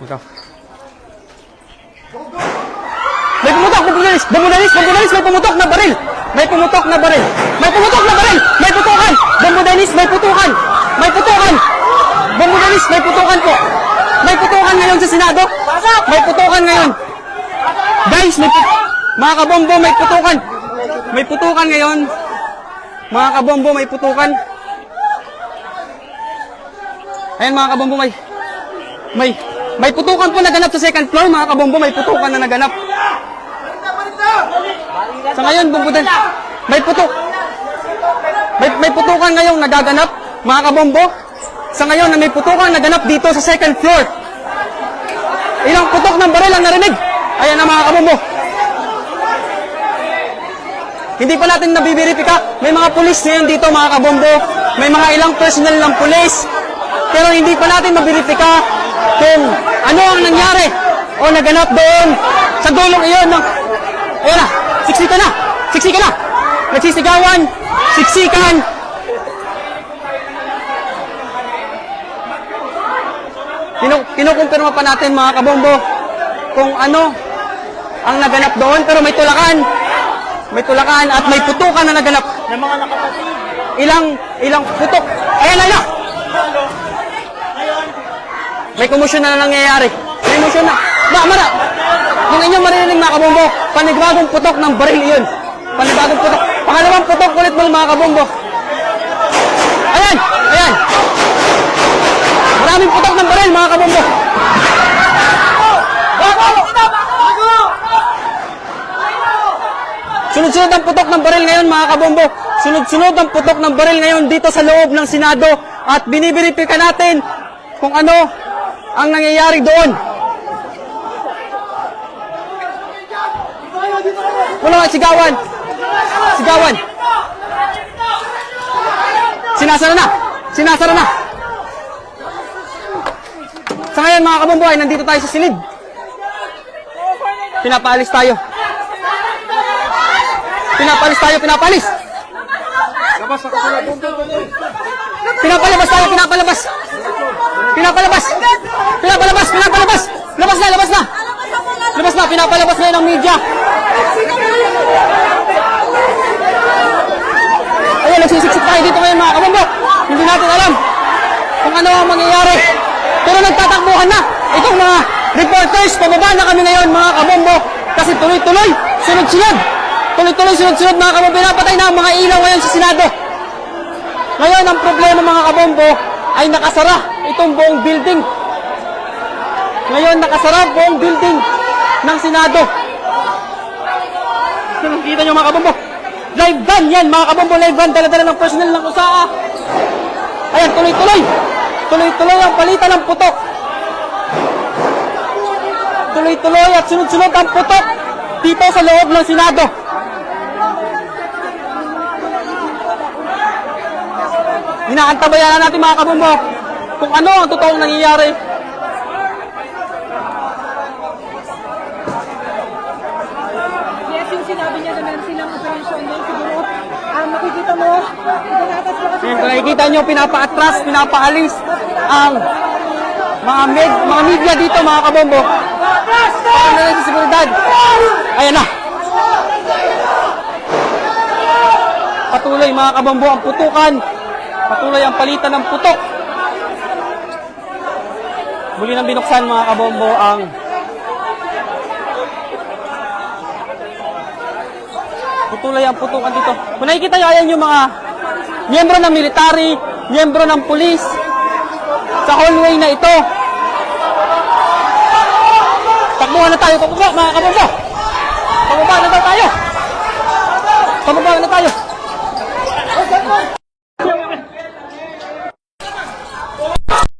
Ikaw. May pumutok, bambunalis, bambunalis, bambunalis, may pumutok na baril. May pumutok na baril. May pumutok na baril. May putukan. Bambunalis, may putukan. May putukan. Bambunalis, may putukan po. May putukan ngayon sa Senado. May putukan ngayon. Guys, mga kabombo, may putukan. May putukan ngayon. Mga kabombo, may putukan. Ayan mga kabombo, may putukan po naganap sa second floor. Mga kabombo, may putukan na naganap. Sa ngayon, bumbudan. May putukan ngayong nagaganap, mga kabombo. Sa ngayon, na may putukan naganap dito sa second floor. Ilang putok ng baril ang narinig. Ayan na mga kabombo. Hindi pa natin nabibiripika. May mga pulis ngayon dito, mga kabombo. May mga ilang personnel ng pulis. Pero hindi pa natin mabiripika kung ano ang nangyari o naganap doon sa dulong iyon ng... Ayan na, siksikan na, siksikan na. Nagsisigawan, siksikan. Kinukumpirma pa natin mga kabombo kung ano ang naganap doon, pero may tulakan. May tulakan at may putukan na naganap. Ng mga nakapatid. Ilang putok. Ayan na. May commotion na nangyayari. May commotion na. Mara. Yung inyong marinig mga kabombo, panibagong putok ng baril iyon. Panibagong putok. Pangalawang putok ulit mga kabombo. Ayan. Ayan. Maraming putok ng baril mga kabombo. Sunod-sunod ang putok ng baril ngayon mga kabombo. Sunod-sunod ang putok ng baril ngayon dito sa loob ng Senado. At binibiripika natin kung ano ang nangyayari doon. Wala sigawan. Sigawan. Sinasara na. Sinasara na. Sa ngayon mga kabombo ay nandito tayo sa silid. Pinapaalis tayo. Pinapalis tayo, pinapalis. Pinapalabas tayo, pinapalabas. Pinapalabas. Pinapalabas, pinapalabas. Labas na, labas na. Labas na, pinapalabas ngayon ng media. Ayun, nagsisiksik tayo dito ngayon mga kabombo. Hindi natin alam kung ano ang mangyayari. Pero nagtatakbuhan na. Itong mga reporters, pababa na kami ngayon mga kabombo. Kasi tuloy-tuloy, sunod-sunod. Tuloy-tuloy, sunod-sunod mga kabombo. Pinapatay na ang mga ilaw ngayon sa Senado. Ngayon, ang problema mga kabombo ay nakasara itong buong building. Ngayon, nakasara buong building ng Senado. Kita nyo mga kabombo. Live van yan mga kabombo. Live van, dala-dala ng personnel ng USAA. Ayan, tuloy-tuloy. Tuloy-tuloy ang palitan ng putok. Tuloy-tuloy at sunod-sunod ang putok dito sa loob ng Senado. Inaantabayan natin mga kabombo kung ano ang totoong nangyayari. Yes, yung sinabi niya na meron silang operasyon doon siguro. Makikita mo, Nakikita nyo, pinapaatras, pinapaalis ang mga media dito mga kabombo. Ano na sa seguridad? Ayan na. Patuloy mga kabombo ang putukan. Patuloy ang palitan ng putok. Muli nang binuksan mga kabombo ang patuloy ang putukan dito. Kung nakikita nyo, ayan yung mga miyembro ng military, miyembro ng pulis sa hallway na ito. Takbuhan na tayo, pababa mga kabombo. Pababa na daw tayo.